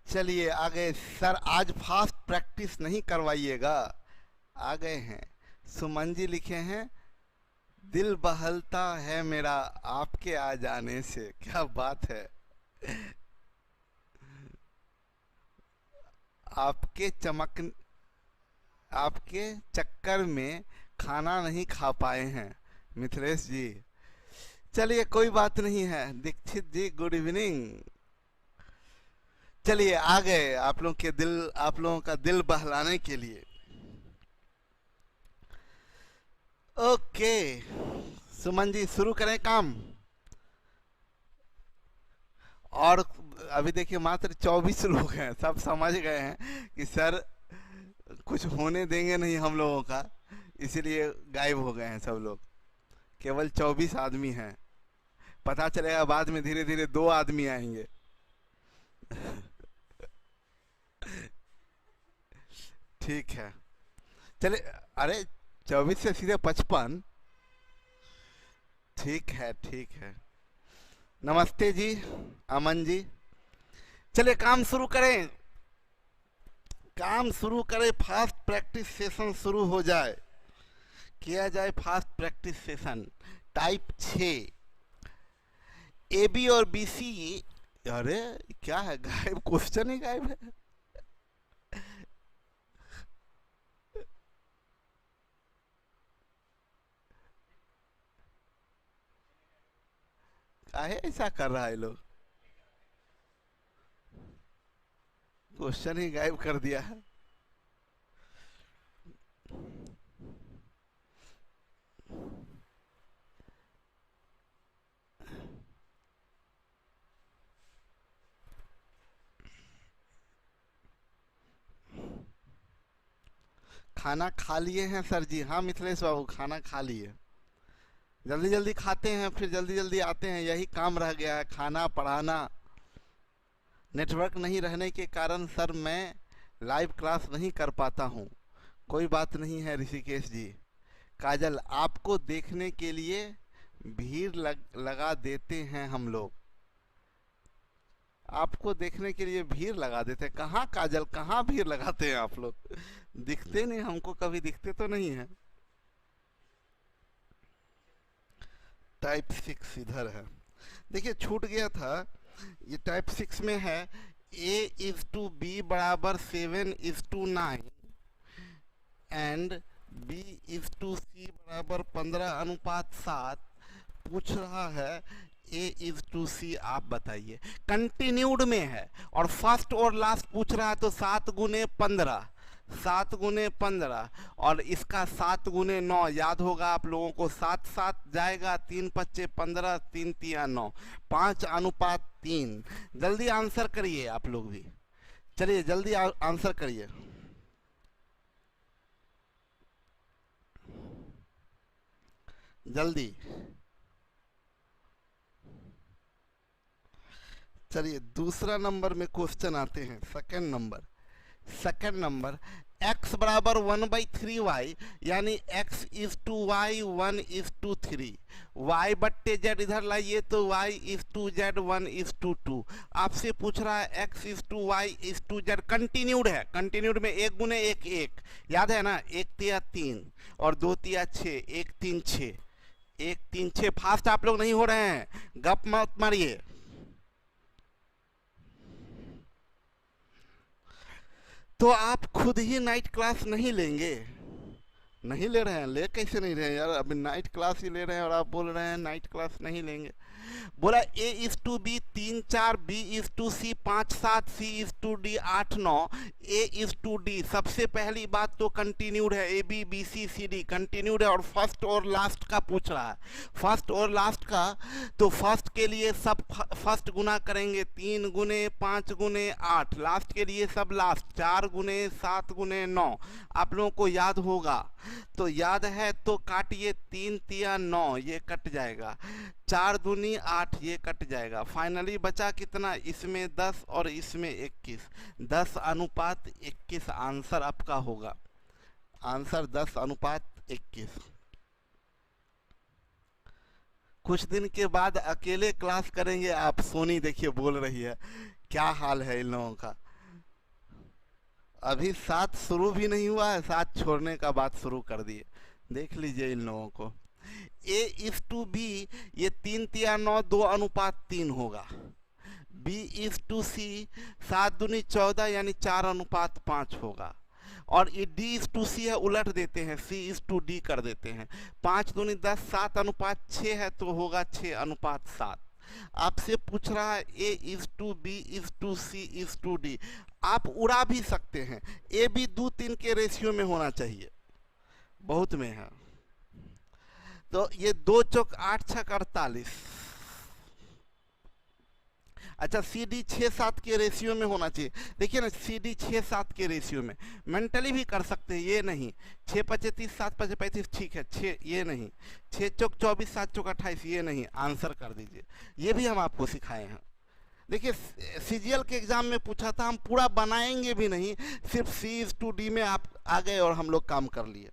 चलिए आगे सर, आज फास्ट प्रैक्टिस नहीं करवाइएगा। आ गए हैं। सुमन जी लिखे हैं, दिल बहलता है मेरा आपके आ जाने से। क्या बात है। आपके चमक आपके चक्कर में खाना नहीं खा पाए हैं मिथिलेश जी। चलिए कोई बात नहीं है। दीक्षित जी गुड इवनिंग। चलिए आ गए आप लोगों का दिल बहलाने के लिए। ओके सुमन जी शुरू करें काम। और अभी देखिए मात्र 24 लोग हैं, सब समझ गए हैं कि सर कुछ होने देंगे नहीं हम लोगों का, इसीलिए गायब हो गए हैं सब लोग। केवल 24 आदमी हैं। पता चलेगा बाद में धीरे धीरे 2 आदमी आएंगे। ठीक है। चले। अरे 24 से सीधे 55। ठीक है ठीक है। नमस्ते जी अमन जी। चलिए काम शुरू करें। काम शुरू करें, फास्ट प्रैक्टिस सेशन शुरू हो जाए। किया जाए fast practice session. Type 6 A B और बी सी। अरे क्या है, गायब, क्वेश्चन ही गायब है। काहे ऐसा कर रहा है लोग। क्वेश्चन ही गायब कर दिया है। खाना खा लिए हैं सर जी। हाँ मिथिलेश बाबू खाना खा लिए। जल्दी जल्दी खाते हैं फिर जल्दी जल्दी आते हैं, यही काम रह गया है, खाना पढ़ाना। नेटवर्क नहीं रहने के कारण सर मैं लाइव क्लास नहीं कर पाता हूँ। कोई बात नहीं है ऋषिकेश जी। काजल, आपको देखने के लिए भीड़ लगा देते हैं हम लोग। आपको देखने के लिए भीड़ लगा देते हैं? कहाँ काजल, कहाँ भीड़ लगाते हैं आप लोग? दिखते नहीं हमको, कभी दिखते तो नहीं है। टाइप 6 इधर है। देखिए छूट गया था। ये टाइप 6 में है। ए इज टू बी बराबर 7:9 एंड बी इज टू सी बराबर 15:7। पूछ रहा है ए इज टू सी, आप बताइए। कंटिन्यूड में है और फर्स्ट और लास्ट पूछ रहा है, तो 7 × 15, 7 × 15 और इसका 7 × 9 याद होगा आप लोगों को। 7 7 जाएगा, 3 × 5 = 15, 3 × 9, 5:3। जल्दी आंसर करिए आप लोग भी। चलिए जल्दी आंसर करिए। जल्दी। चलिए दूसरा नंबर में क्वेश्चन आते हैं। सेकंड नंबर x बराबर 1/3y, यानी x is to y 1:3। y बट्टे z इधर लाइए तो y इज टू z 1:2। आपसे पूछ रहा है x is to y is to z। Continued है, कंटिन्यूड में 1 × 1 1, याद है ना। 1 × 3 और 2 × 6, 1 3 6, 1 3 6। फास्ट आप लोग नहीं हो रहे हैं, गप मत मारिए। तो आप खुद ही नाइट क्लास नहीं लेंगे? नहीं ले रहे हैं? ले कैसे नहीं रहे हैं यार, अभी नाइट क्लास ही ले रहे हैं और आप बोल रहे हैं नाइट क्लास नहीं लेंगे। बोला A is to B 3 4, B is to C 5 7, C is to D 8 9, A is to D. सबसे पहली बात तो कंटिन्यूड है, A B B C C D continued है। और फर्स्ट और लास्ट का पूछ रहा है, फर्स्ट और लास्ट का। तो फर्स्ट के लिए सब फर्स्ट गुना करेंगे, 3 × 5 × 8। लास्ट के लिए सब लास्ट, 4 × 7 × 9। आप लोगों को याद होगा, तो याद है तो काटिए। 3 × 9 ये कट जाएगा, 4 दूनी 8 ये कट जाएगा। फाइनली बचा कितना, इसमें 10 और इसमें 21, 10:21 आंसर आपका होगा। आंसर 10:21। कुछ दिन के बाद अकेले क्लास करेंगे आप। सोनी देखिए बोल रही है, क्या हाल है इन लोगों का। अभी 7 शुरू भी नहीं हुआ है, 7 छोड़ने का बात शुरू कर दिए। देख लीजिए इन लोगों को। A:B, ये 3 तिया 9, 2:3 होगा। B:C, 7 दूनी 14 यानी 4:5 होगा। और ये D:C है, उलट देते हैं, C:D कर देते हैं। 5 दूनी 10, 7:6 है तो होगा 6:7। आपसे पूछ रहा है A:B:C:D। आप उड़ा भी सकते हैं, ए भी 2-3 के रेशियो में होना चाहिए, बहुत में है। तो ये 2 चौक 8 छक 48। अच्छा, सी डी 6-7 के रेशियो में होना चाहिए। देखिए ना, सी डी 6-7 के रेशियो में मेंटली भी कर सकते हैं, ये नहीं। 6-5-30, 7-5-35, ठीक है। 6 ये नहीं। 6 चौक 24, 7 चौक 28, ये नहीं। आंसर कर दीजिए। ये भी हम आपको सिखाए हैं। देखिए, सीजीएल के एग्जाम में पूछा था, हम पूरा बनाएंगे भी नहीं, सिर्फ C:D में आप आ गए और हम लोग काम कर लिए।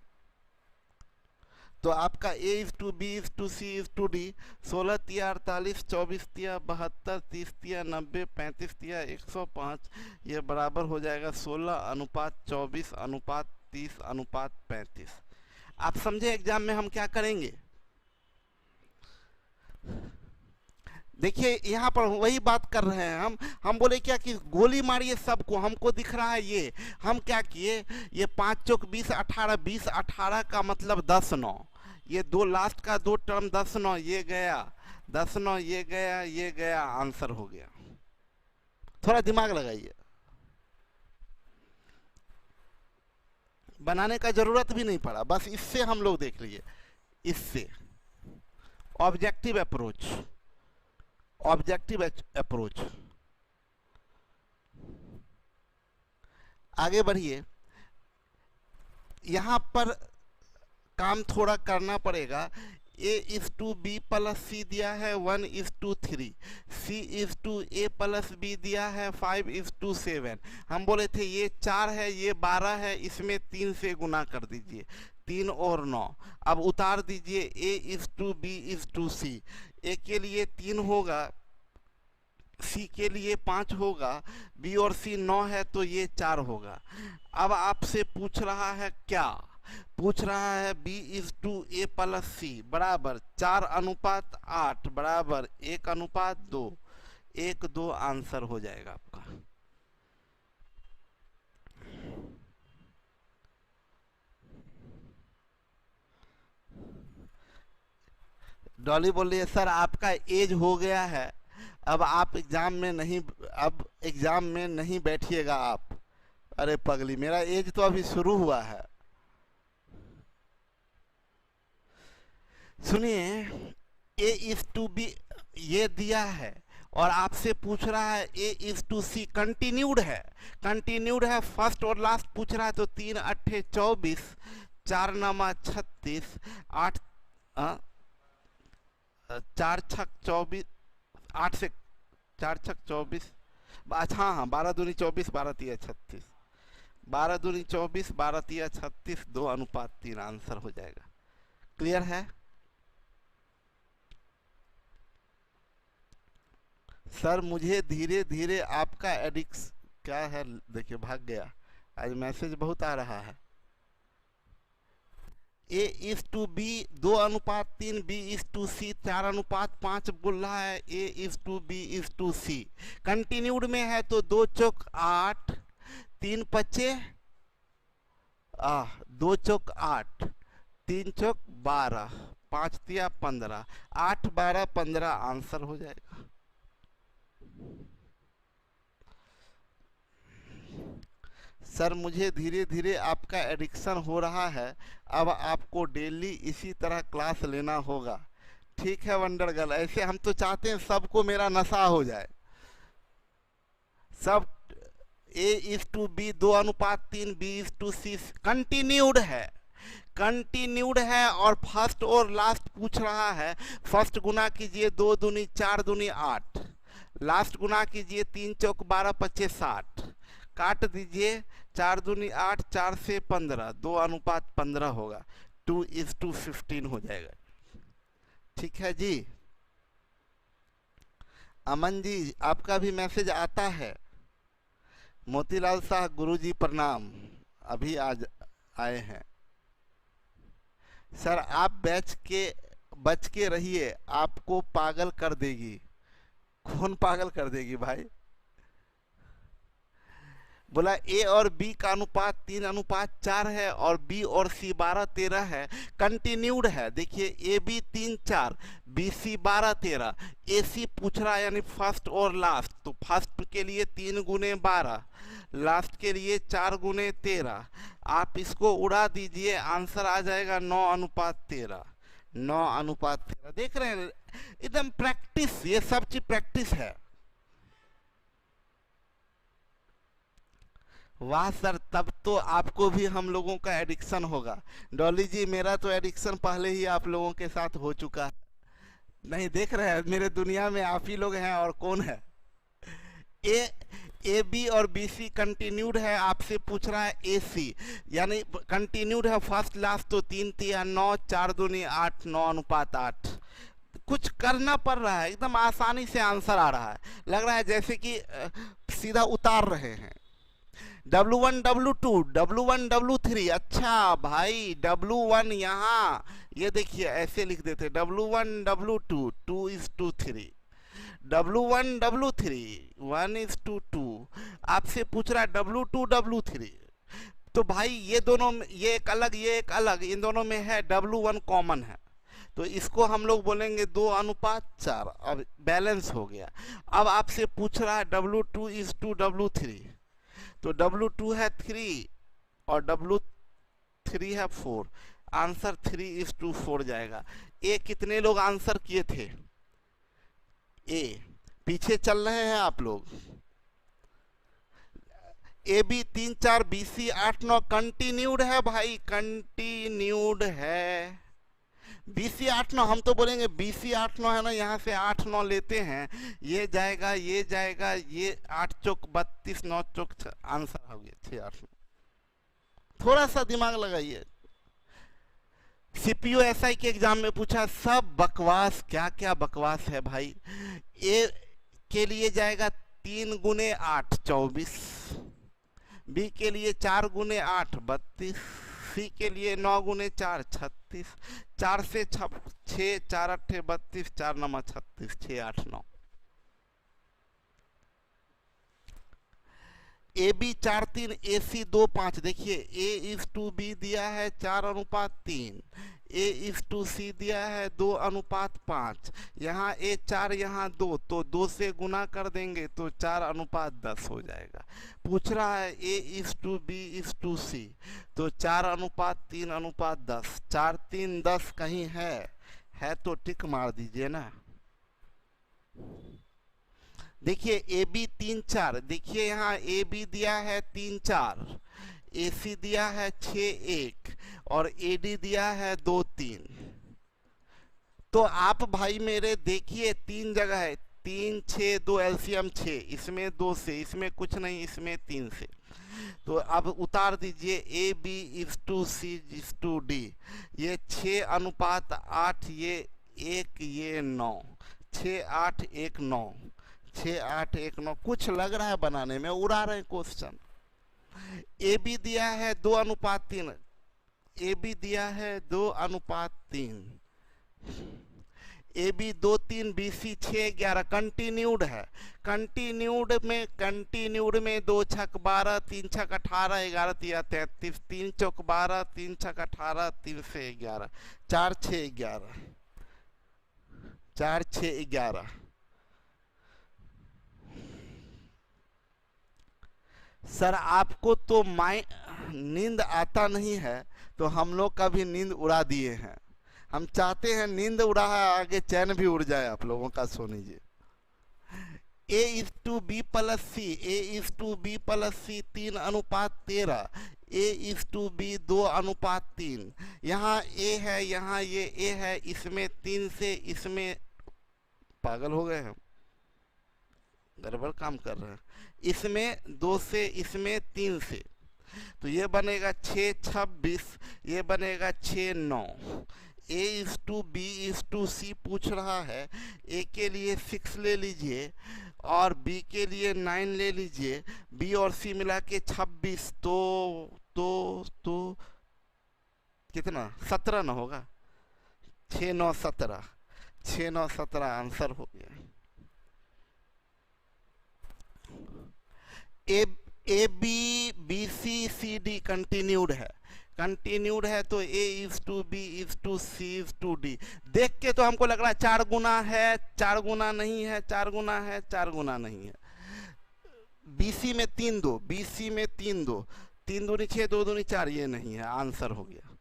तो आपका A:B:C:D 16 तिया 48, 24 तिया 72, 30 तिया 90, 35 तिया 105, ये बराबर हो जाएगा 16:24:30:35। आप समझे एग्जाम में हम क्या करेंगे? देखिए यहाँ पर वही बात कर रहे हैं हम बोले क्या कि गोली मारिए सबको, हमको दिख रहा है ये। हम क्या किए, ये 5 चौक 20 18, 20 18 का मतलब 10-9, ये 2 लास्ट का 2 टर्म 10-9, ये गया 10-9, ये गया, ये गया, आंसर हो गया। थोड़ा दिमाग लगाइए, बनाने का जरूरत भी नहीं पड़ा, बस इससे हम लोग देख लीजिए, इससे ऑब्जेक्टिव अप्रोच, ऑब्जेक्टिव अप्रोच। आगे बढ़िए, यहां पर काम थोड़ा करना पड़ेगा। A:B+C दिया है 1:3, C:A+B दिया है 5:7। हम बोले थे ये 4 है, ये 12 है, इसमें 3 से गुना कर दीजिए, 3 और 9। अब उतार दीजिए A:B:C। A के लिए 3 होगा, C के लिए 5 होगा, B और C 9 है तो ये 4 होगा। अब आपसे पूछ रहा है क्या, पूछ रहा है B:A+C बराबर 4:8 बराबर 1:2, 1-2 आंसर हो जाएगा आपका। डॉली बोल रही है सर आपका एज हो गया है, अब आप एग्जाम में नहीं, अब एग्जाम में नहीं बैठिएगा आप। अरे पगली, मेरा एज तो अभी शुरू हुआ है। सुनिए, A:B ये दिया है और आपसे पूछ रहा है A:C, कंटिन्यूड है, कंटिन्यूड है, फर्स्ट और लास्ट पूछ रहा है तो 3 8 24, 4 9 36, 8 4 6 24, 8 से 4 6 24, अच्छा हाँ 12 दूनी 24, 12 तिया 36, 12 दूनी 24, 12 तिया 36, 2:3 आंसर हो जाएगा। क्लियर है? सर मुझे धीरे धीरे आपका एडिक्स क्या है, देखिए भाग गया, आज मैसेज बहुत आ रहा है। A:B 2:3, B:C 4:5 बोल रहा है, A:B:C कंटिन्यूड में है तो 2 चौक 8, 3 पचे 2 चौक 8, 3 चौक 12, 5 तिया 15, 8 12 15 आंसर हो जाएगा। सर मुझे धीरे धीरे आपका एडिक्शन हो रहा है, अब आपको डेली इसी तरह क्लास लेना होगा। ठीक है वंडर गर्ल, ऐसे हम तो चाहते हैं सबको मेरा नशा हो जाए, सब। A:B 2:3, B:C कंटिन्यूड है, कंटिन्यूड है और फर्स्ट और लास्ट पूछ रहा है। फर्स्ट गुना कीजिए 2 दूनी 4 दूनी 8, लास्ट गुना कीजिए 3 चौक 12 पच्चे 60, काट दीजिए 4 दूनी 8, 4 से 15, 2:15 होगा, 2:15 हो जाएगा। ठीक है जी। अमन जी आपका भी मैसेज आता है, मोतीलाल शाह गुरुजी प्रणाम, अभी आज आए हैं। सर आप बच के रहिए, आपको पागल कर देगी। कौन पागल कर देगी भाई? बोला ए और बी का अनुपात 3:4 है और बी और सी 12-13 है, कंटिन्यूड है। देखिए ए बी 3-4, बी सी 12-13, ए सी पूछ रहा है यानी फर्स्ट और लास्ट, तो फर्स्ट के लिए 3 × 12, लास्ट के लिए 4 × 13। आप इसको उड़ा दीजिए, आंसर आ जाएगा 9:13। 9:13 देख रहे हैं, एकदम प्रैक्टिस, ये सब चीज प्रैक्टिस है। वाह सर, तब तो आपको भी हम लोगों का एडिक्शन होगा। डॉली जी मेरा तो एडिक्शन पहले ही आप लोगों के साथ हो चुका है। नहीं देख रहे हैं, मेरे दुनिया में आप ही लोग हैं और कौन है। ए बी और बी सी कंटिन्यूड है, आपसे पूछ रहा है ए सी, यानी कंटिन्यूड है फर्स्ट लास्ट, तो 3×3 = 9, 4×2 = 8, 9:8। कुछ करना पड़ रहा है, एकदम आसानी से आंसर आ रहा है, लग रहा है जैसे कि सीधा उतार रहे हैं। W1 W2 W1 W3, अच्छा भाई W1 यहाँ ये देखिए ऐसे लिख देते, W1 W2 2:3, W1 W3 1:2। आपसे पूछ रहा है W2 W3, तो भाई ये दोनों, ये एक अलग ये एक अलग, इन दोनों में है W1 कॉमन है, तो इसको हम लोग बोलेंगे 2:4। अब बैलेंस हो गया। अब आपसे पूछ रहा है W2 W3, तो W2 है 3 और W3 है 4, आंसर 3:4 जाएगा। ए कितने लोग आंसर किए थे? ए पीछे चल रहे हैं आप लोग। A B 3-4, B C 8-9 continued है भाई, कंटिन्यूड है। BC 8-9, हम तो बोलेंगे BC 8-9 है ना, यहाँ से 8-9 लेते हैं, ये जाएगा ये जाएगा, ये 8 चौक 32, 9 चौक आंसर हो गया 6-8-9। थोड़ा सा दिमाग लगाइए। CPU SI के एग्जाम में पूछा, सब बकवास, क्या क्या बकवास है भाई। ए के लिए जाएगा 3×8 24, बी के लिए 4×8 32, सी के लिए 9×4 36, 4 से 6 4 8 32, 4 9 36, 6 8 9। ए बी 4-3, ए सी 2-5, देखिए A:B दिया है 4:3, A:C दिया है 2:5, यहाँ A4 यहाँ 2, तो 2 से गुना कर देंगे तो 4:10 हो जाएगा। पूछ रहा है A:B:C, तो 4:3:10, 4 3 10 कहीं है तो टिक मार दीजिए ना। देखिए ए बी 3-4, देखिए यहाँ ए बी दिया है 3-4, ए सी दिया है 6-1 और ए डी दिया है 2-3। तो आप भाई मेरे देखिए 3 जगह है, 3 6 2 एलसीएम 6, इसमें 2 से, इसमें कुछ नहीं, इसमें 3 से, तो अब उतार दीजिए A:B:C:D, ये 6:8, ये 1 ये 9, 6 8 1 9, 6 8 1 9। कुछ लग रहा है बनाने में, उड़ा रहे क्वेश्चन। ए बी दिया है 2:3, ए बी दिया है 2:3, A B 2-3, B C 6-11 continued है। कंटिन्यूड में 2 छक 12, 3 छक 18, 11 तिया 33, 3 चौक 12, 3 छक 18, 3 से 11, 4 6 11, 4 6 11। सर आपको तो नींद आता नहीं है, तो हम लोग का भी नींद उड़ा दिए हैं। हम चाहते हैं नींद उड़ा है, आगे चैन भी उड़ जाए आप लोगों का, सो लीजिए। A:B + C, A:B + C 3:13, A:B 2:3, यहाँ A है, यहाँ ये A है, इसमें 3 से, इसमें पागल हो गए हैं, गड़बड़ काम कर रहे हैं, इसमें 2 से, इसमें 3 से, तो ये बनेगा 6 26, ये बनेगा 6 9। A:B:C पूछ रहा है, A के लिए 6 ले लीजिए, और बी के लिए 9 ले लीजिए, बी और सी मिला के 26, तो कितना 17 ना होगा, 6 9 17, 6 9 17 आंसर हो गया। A A B B C C D continued है, कंटिन्यूड है तो A is to B is to C is to D. देख के तो हमको लग रहा है 4 गुना है, 4 गुना नहीं है, 4 गुना है, 4 गुना नहीं है। बीसी में 3 2, बीसी में 3 2, 3 दूनी 6, 2 दूनी 4, ये नहीं है, आंसर हो गया।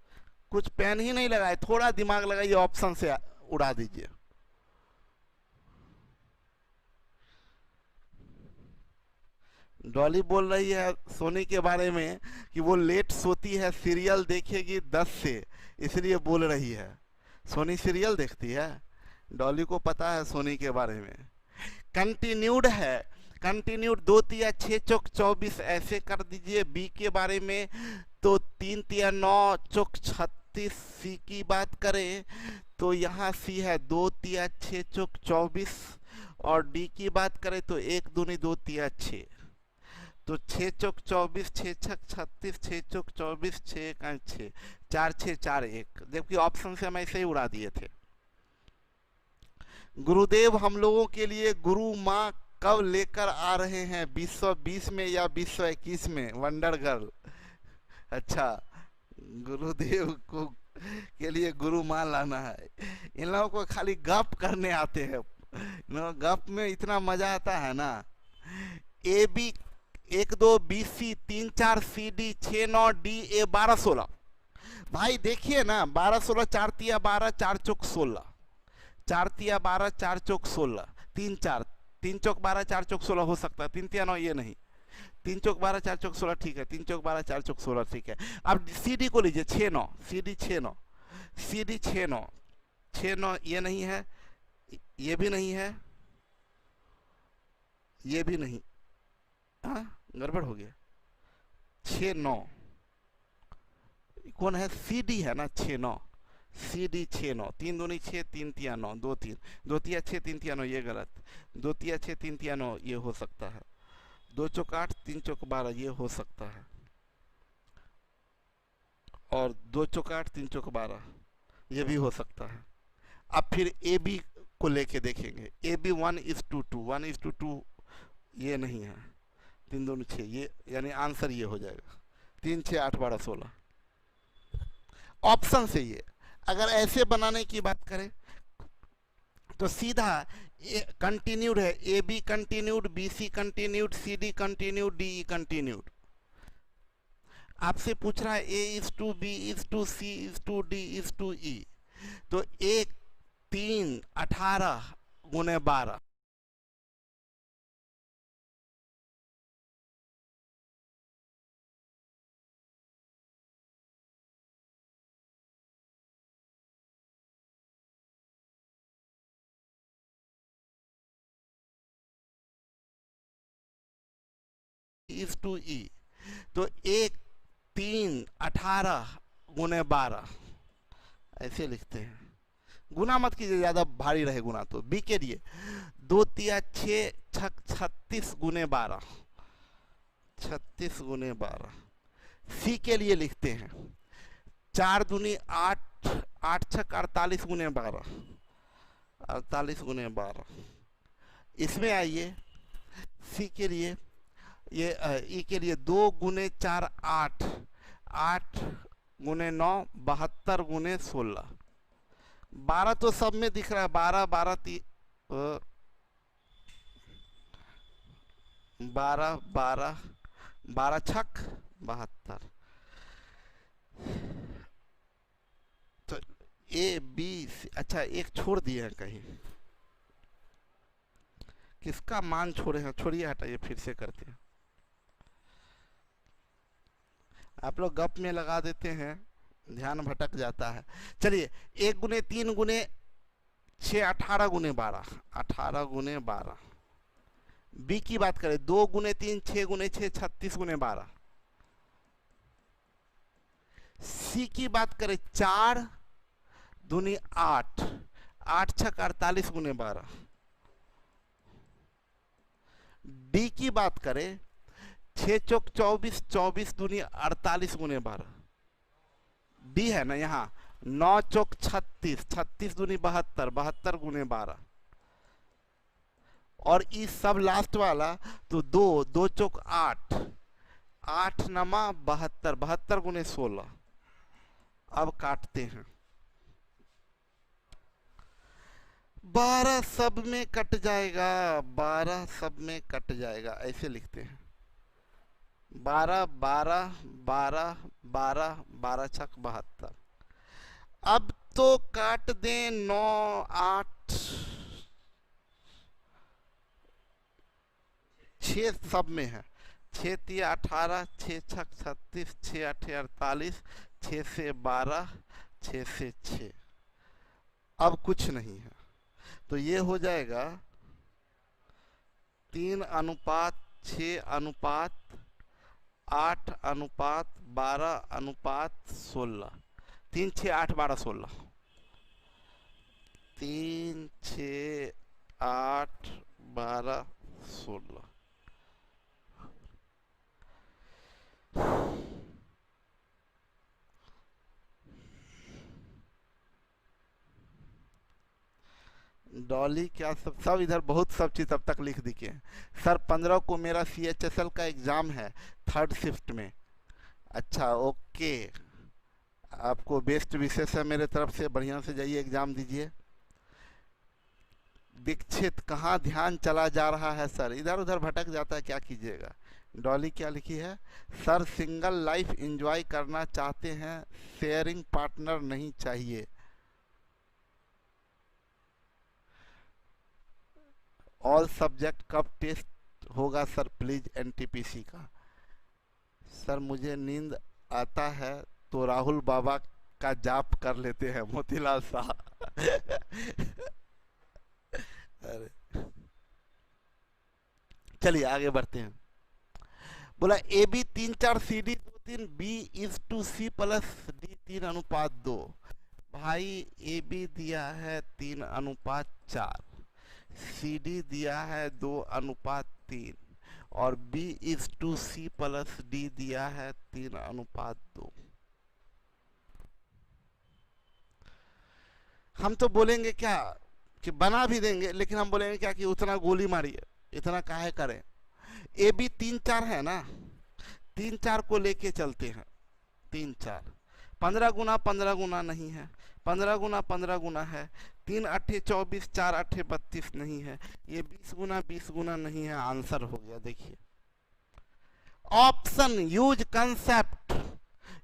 कुछ पेन ही नहीं लगाए, थोड़ा दिमाग लगाइए, ऑप्शन से उड़ा दीजिए। डॉली बोल रही है सोनी के बारे में कि वो लेट सोती है, सीरियल देखेगी 10 से, इसलिए बोल रही है। सोनी सीरियल देखती है, डॉली को पता है सोनी के बारे में। कंटिन्यूड है, कंटिन्यूड 2 तिया 6 चौक 24, ऐसे कर दीजिए। बी के बारे में तो 3 तिया 9 चौक 36, सी की बात करें तो यहाँ सी है 2 तिया 6 चौक 24, और डी की बात करें तो 1 दूनी 2 तिया 6, तो 6 चौक 24, 6 छक 36, 6 चौक 24, 6 का 6, 4 6 4 1, जबकि ऑप्शन से हम ऐसे ही उड़ा दिए थे। गुरुदेव हम लोगों के लिए गुरु माँ कब लेकर आ रहे हैं, 2020 में या 2021 में? वंडर गर्ल, अच्छा गुरुदेव को के लिए गुरु माँ लाना है। इन लोगों को खाली गप करने आते हैं, गप में इतना मजा आता है ना। A B 1 2 B C 3 4 C D 6 9 D A 12 16। भाई देखिए ना, 12 16, 4 तिया 12, 4 चौक 16, 4 तिया 12, 4 चौक 16, 3 4, 3 चौक 12, 4 चौक 16 हो सकता है, 3 तिया 9 ये नहीं, 3 चौक 12, 4 चौक 16 ठीक है, 3 चौक 12, 4 चौक 16 ठीक है। अब सी डी को लीजिए 6 9, सी डी 6 9, सी डी 6 9, 6 9 ये नहीं है, ये भी नहीं है, ये भी नहीं, हाँ गड़बड़ हो गया। 6 9 कौन है? सी डी है ना, 6 9, सी डी 6 9, 3 दूनी 6, 3 तिया 9, 2 3, 2 तिया 6, 3 तिया 9 ये गलत, 2 तिया 6, 3 तिया 9 ये हो सकता है, 2 चौक 8, 3 चौक 12 ये हो सकता है, और 2 चौक 8, 3 चौक 12 ये भी हो सकता है। अब फिर ए बी को लेके देखेंगे, A B 1 is to 2, 1 is to 2 ये नहीं है, 3 दूनी 6 ये, यानी आंसर ये हो जाएगा 3 6 8 12 16, ऑप्शन से ये। अगर ऐसे बनाने की बात करें तो सीधा कंटिन्यूड है, A B continued, B C continued, C D continued, D E continued. आपसे पूछ रहा है A is to B is to C is to D is to E, तो 1 3 18 गुने 12, इज टू ई, तो 1 3 18 गुने 12 ऐसे लिखते हैं। गुना मत कीजिए, ज्यादा भारी रहे गुना तो। बी के लिए 2 तिया 6 छक 36 गुने 12, 36 गुने 12। सी के लिए लिखते हैं 4 दूनी 8, 8 छक 48 गुने 12, 48 गुने 12। इसमें आइए सी के लिए, ये ई के लिए 2 गुने 4 8, 8 गुने 9 72 गुने 16, 12 तो सब में दिख रहा है, 12 12 12 12 12 छक 72। तो ए बी सी, अच्छा एक छोड़ दिए हैं कहीं, किसका मान छोड़े हैं? छोड़िए हटाइए, फिर से करते हैं। आप लोग गप में लगा देते हैं, ध्यान भटक जाता है। चलिए 1 गुने 3 गुने 6 18 गुने 12, 18 गुने 12। बी की बात करें 2 गुने 3 6 गुने 6 36 गुने 12। सी की बात करें 4 दूनी 8, 8 छक 48 गुने 12। डी की बात करें, 6 चौक 24, 24 दूनी 48 गुने 12, डी है ना यहाँ। 9 चौक 36, 36 दूनी 72, 72 गुने 12, और इस सब लास्ट वाला तो 2, 2 चौक 8, 8 नमा 72, 72 गुने 16। अब काटते हैं, 12 सब में कट जाएगा, 12 सब में कट जाएगा, ऐसे लिखते हैं। 12 12 12 12 12 छक 72। अब तो काट दें 9 8, 6 सब में है, 6 तिया 18, 6 छक 36, 6 8 48, 6 से 12, 6 से 6। अब कुछ नहीं है, तो ये हो जाएगा 3 अनुपात 6 अनुपात 8 अनुपात 12 अनुपात 16। 3 6 8 12 16, 3 6 8 12 16। डॉली क्या सब इधर बहुत सब चीज़ अब तक लिख दिए हैं। सर 15 को मेरा CHSL का एग्ज़ाम है 3rd शिफ्ट में। अच्छा ओके, आपको बेस्ट विशेष है मेरे तरफ से, बढ़िया से जाइए एग्ज़ाम दीजिए। दीक्षित कहाँ ध्यान चला जा रहा है सर, इधर उधर भटक जाता है, क्या कीजिएगा। डॉली क्या लिखी है, सर सिंगल लाइफ एंजॉय करना चाहते हैं, शेयरिंग पार्टनर नहीं चाहिए। ऑल सब्जेक्ट कब टेस्ट होगा सर प्लीज NTPC का। सर मुझे नींद आता है तो राहुल बाबा का जाप कर लेते हैं, मोतीलाल शाह। अरे चलिए आगे बढ़ते हैं। बोला AB 3 4 CD 2 3 B is to C plus D 3 अनुपात 2। भाई AB दिया है 3 अनुपात 4, CD दिया है 2 अनुपात 3, और B is to C plus D दिया है 3 अनुपात 2। हम तो बोलेंगे क्या कि बना भी देंगे, लेकिन हम बोलेंगे क्या कि उतना गोली मारिए, इतना काहे करें। AB 3 4 है ना, 3 4 को लेके चलते हैं। 3 4 15 गुना 15 गुना नहीं है, 15 गुना 15 गुना है, 3 8 24, 4 8 32 नहीं है, ये 20 गुना 20 गुना नहीं है। आंसर हो गया, देखिए option, use concept,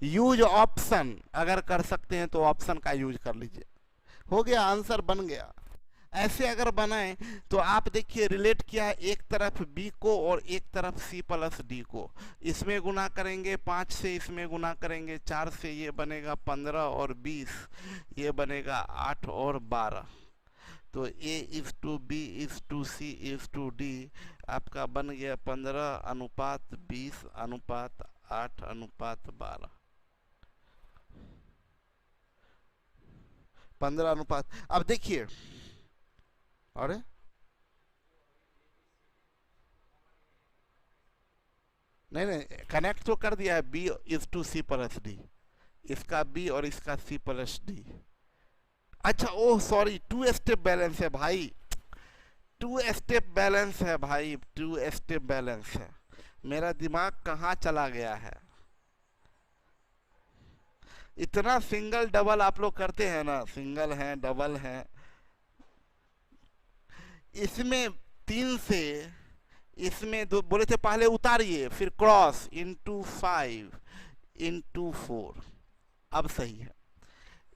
use option, अगर कर सकते हैं तो ऑप्शन का यूज कर लीजिए, हो गया, आंसर बन गया। ऐसे अगर बनाएं तो आप देखिए रिलेट किया है, एक तरफ B को और एक तरफ C प्लस D को, इसमें गुना करेंगे 5 से, इसमें गुना करेंगे 4 से, ये बनेगा 15 और 20, ये बनेगा 8 और 12। तो A is to B is to C is to D आपका बन गया 15 अनुपात 20 अनुपात 8 अनुपात 12, 15 अनुपात। अब देखिए, अरे नहीं नहीं, कनेक्ट तो कर दिया है, B is to C plus D, इसका B और इसका C प्लस D। अच्छा ओह सॉरी, 2 स्टेप बैलेंस है भाई, 2 स्टेप बैलेंस है भाई, 2 स्टेप बैलेंस है। मेरा दिमाग कहाँ चला गया है। इतना सिंगल डबल आप लोग करते हैं ना, सिंगल है डबल है, इसमें 3 से, इसमें दो बोले थे पहले उतारिए फिर क्रॉस इंटू 5 इंटू 4, अब सही है।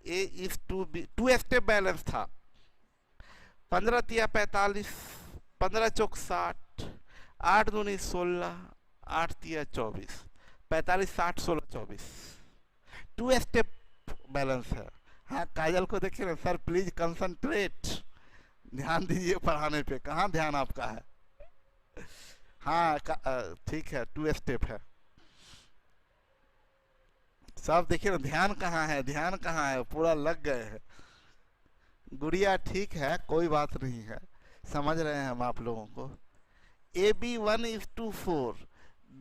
A is to B, 2 step balance था। 15 तिया 45, 15 चौक 60, 8 दूनी 16, 8 तिया 24, 45 60 16 24, 2 स्टेप बैलेंस है। हाँ काजल को देखिए ना सर, प्लीज कंसंट्रेट, ध्यान दीजिए पढ़ाने पे, कहाँ ध्यान आपका है। हाँ ठीक है, 2 स्टेप है। सब देखिए ना, ध्यान कहाँ है, ध्यान कहाँ है, पूरा लग गए हैं। गुड़िया ठीक है, कोई बात नहीं है, समझ रहे हैं हम आप लोगों को। AB1:4,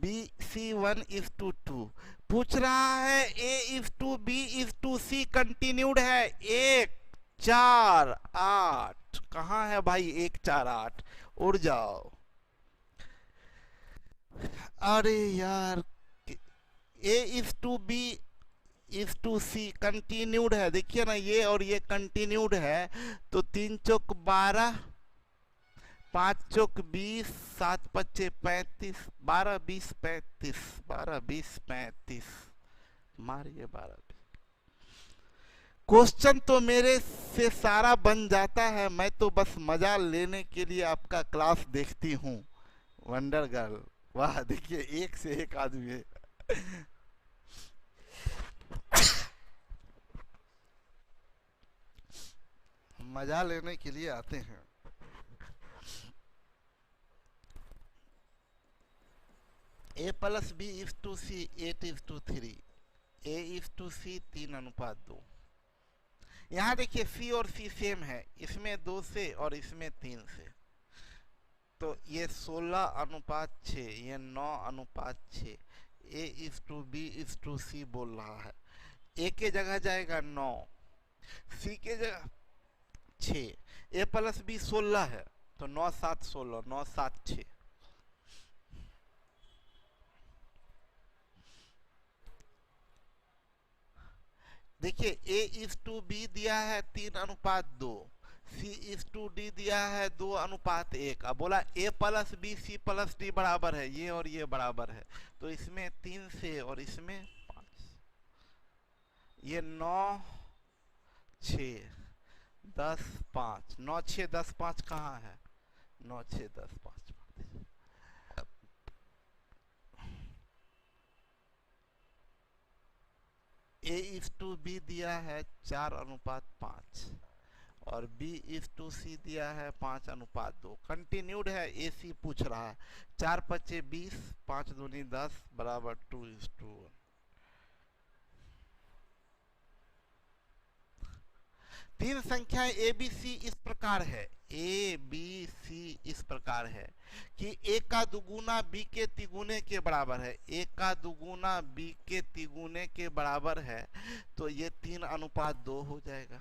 BC1:2। पूछ रहा है A:2B:2C कंटिन्यूड है 1 4 8। कहाँ है भाई 1 4 8? उड़ जाओ। अरे यार, A:2B:2C कंटिन्यूड है, देखिए ना, ये और ये कंटिन्यूड है। तो 3 चौक 12, 5 चौक 20, 7 पच्चे 35, 12 20 35, 12 20 35, मारिए 12। क्वेश्चन तो मेरे से सारा बन जाता है, मैं तो बस मजा लेने के लिए आपका क्लास देखती हूँ। वंडर गर्ल, वाह, देखिए एक से एक आदमी है। मजा लेने के लिए आते हैं। A+B:C 8:3, A:3 3:2। यहाँ देखिए C और C सेम है, इसमें 2 से और इसमें 3 से। तो ये 16:6, ये 9:6। A:2B:2C बोल रहा है। A के जगह जाएगा 9, C के जगह 6। A+B 16 है, तो 9 7 16, 9 7 6। देखिए A:2B दिया है 3:2, C:2D दिया है 2:1। अब बोला A+B C+D बराबर है, ये और ये बराबर है, तो इसमें 3 से और इसमें 5। ये 9 6 10 5, 9 6 10 5 कहाँ है? 9 6 10 5। A:2B दिया है 4:5 और B:2C दिया है 5:2। कंटिन्यूड है, AC पूछ रहा है। 4 पच्चे 20, 5 दूनी 10 बराबर 2:1। तीन संख्याएं ABC इस प्रकार है, ABC इस प्रकार है कि A का दुगुना B के तिगुने के बराबर है। A का दुगुना B के तिगुने के बराबर है, तो ये 3:2 हो जाएगा।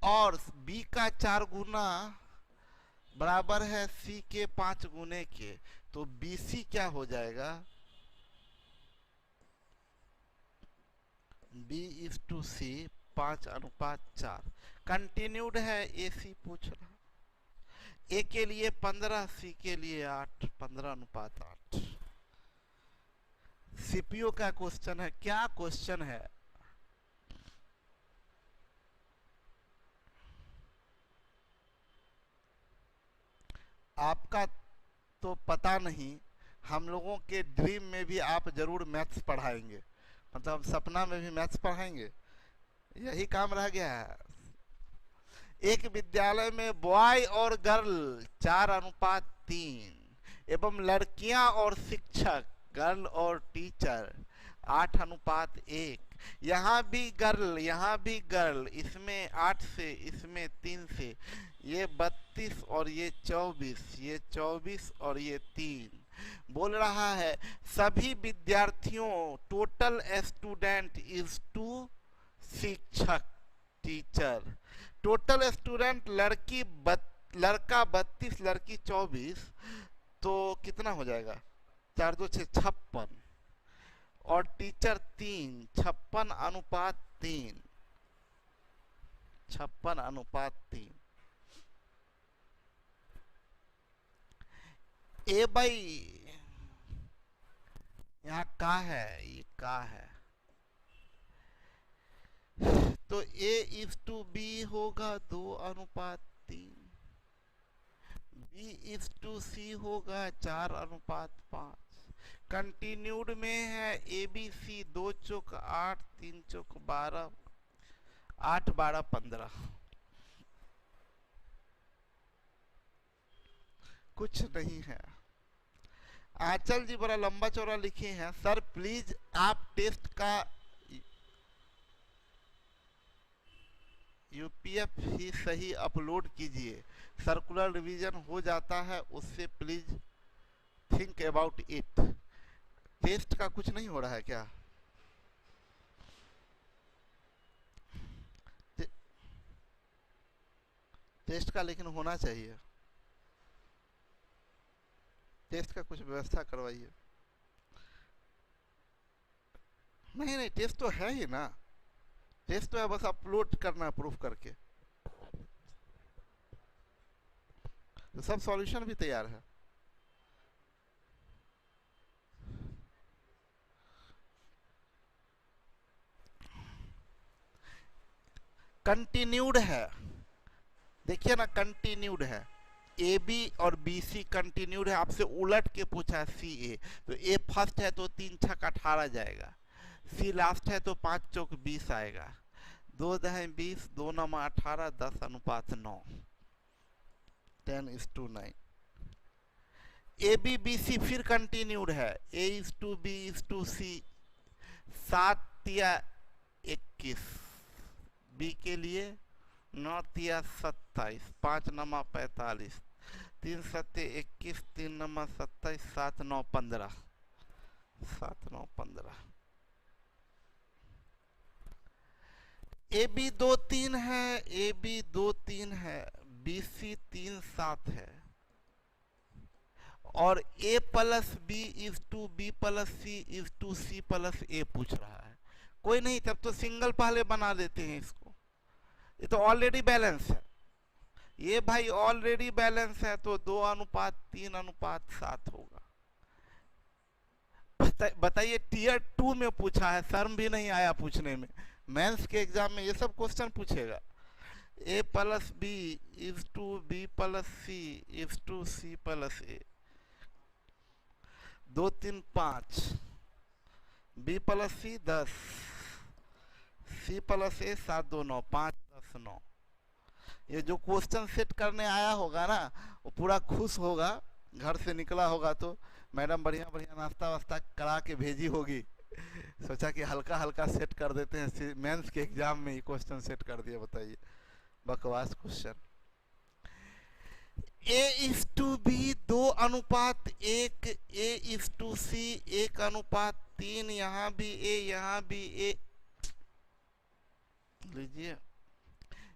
और B का 4 गुना बराबर है C के 5 गुने के, तो BC क्या हो जाएगा? B:C 5:4। कंटिन्यूड है, AC पूछ रहा। A के लिए 15, C के लिए 8, 15:8। सीपीओ का क्वेश्चन है। क्या क्वेश्चन है? आपका तो पता नहीं, हम लोगों के ड्रीम में भी आप जरूर मैथ्स पढ़ाएंगे, मतलब सपना में भी मैथ्स पढ़ाएंगे, यही काम रह गया है। एक विद्यालय में बॉय और गर्ल 4:3 एवं लड़कियां और शिक्षक गर्ल और टीचर 8:1। यहाँ भी गर्ल, यहाँ भी गर्ल, इसमें 8 से, इसमें 3 से। ये 32 और ये 24, ये 24 और ये 3। बोल रहा है सभी विद्यार्थियों, टोटल स्टूडेंट इज 2, शिक्षक टीचर। टोटल स्टूडेंट लड़का 32, लड़की 24, तो कितना हो जाएगा? 4 2 6 56, और टीचर 3, 56:3, 56:3। ए बाई, यहाँ का है, ये का है, तो A:B होगा 2:3, B:C होगा 4:5। कंटिन्यूड में है ABC 2 चौक 8, 3 चौक 12, 8 12 15। कुछ नहीं है। आंचल जी बड़ा लंबा चौड़ा लिखे हैं, सर प्लीज आप टेस्ट का यूपीएफ ही सही अपलोड कीजिए, सर्कुलर रिवीजन हो जाता है उससे, please think about it. Test का कुछ नहीं हो रहा है क्या? टे, टेस्ट का लेकिन होना चाहिए, टेस्ट का कुछ व्यवस्था करवाइए। नहीं नहीं, टेस्ट तो है ही ना, टेस्ट तो है, बस अपलोड करना है प्रूफ करके, तो सब सॉल्यूशन भी तैयार है। कंटिन्यूड है, देखिए ना, कंटिन्यूड है, ए बी और बी सी कंटिन्यूड है, आपसे उलट के पूछा है सी ए, तो ए फर्स्ट है तो 3 छक 18 जाएगा, सी लास्ट है तो 5 चौक 20 आएगा, 2 दहें 20, 2 नमा 18, 10 अनुपात 9, 10:9। ए बी बी सी फिर कंटिन्यूड है, A:B:C, 7 या 21, बी के लिए 9 या 27, 5 नमा 45, 3 7 21, 3 नमा 27, 7 9 15, 7 9 15। ए बी 2 3 है, ए बी 2 3 है, बी सी 3 7 है, और a plus B is to B plus C is to C plus A पूछ रहा है। कोई नहीं, तब तो सिंगल पहले बना देते हैं इसको, ये तो ऑलरेडी बैलेंस है, ये भाई ऑलरेडी बैलेंस है, तो 2:3:7 होगा। बताइए, टीयर 2 में पूछा है, शर्म भी नहीं आया पूछने में, मेंस के एग्जाम में ये सब क्वेश्चन पूछेगा। a plus B is to B plus C is to C plus A, 2 3 5, B plus C 10, C plus A 7 2 9, 5 10 9। ये जो क्वेश्चन सेट करने आया होगा ना, वो पूरा खुश होगा, घर से निकला होगा तो मैडम बढ़िया बढ़िया नाश्ता वास्ता करा के भेजी होगी, सोचा कि हल्का हल्का सेट कर देते हैं, मेंस के एग्जाम में ही क्वेश्चन सेट कर दिया। बताइए, बकवास क्वेश्चन। A:B 2:1, A:C 1:3, यहाँ भी A यहाँ भी A, लीजिए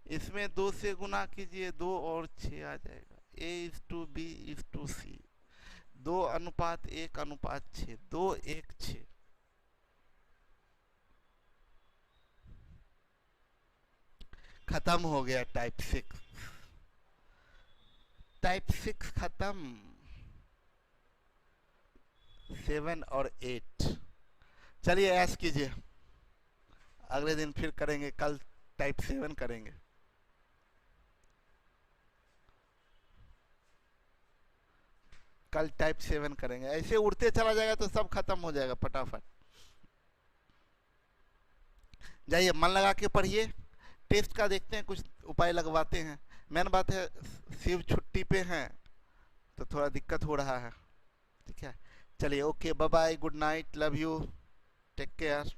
इसमें 2 से गुना कीजिए, 2 और 6 आ जाएगा। A:B:C 2:1:6, 2 1 6। खत्म हो गया टाइप 6, टाइप 6 खत्म, 7 और 8। चलिए ऐश कीजिए, अगले दिन फिर करेंगे, कल टाइप 7 करेंगे। कल टाइप 7 करेंगे, ऐसे उड़ते चला जाएगा तो सब खत्म हो जाएगा फटाफट। जाइए मन लगा के पढ़िए, टेस्ट का देखते हैं, कुछ उपाय लगवाते हैं। मेन बात है शिव छुट्टी पे हैं तो थोड़ा दिक्कत हो रहा है, ठीक है। चलिए, okay, bye bye, good night, love you, take care.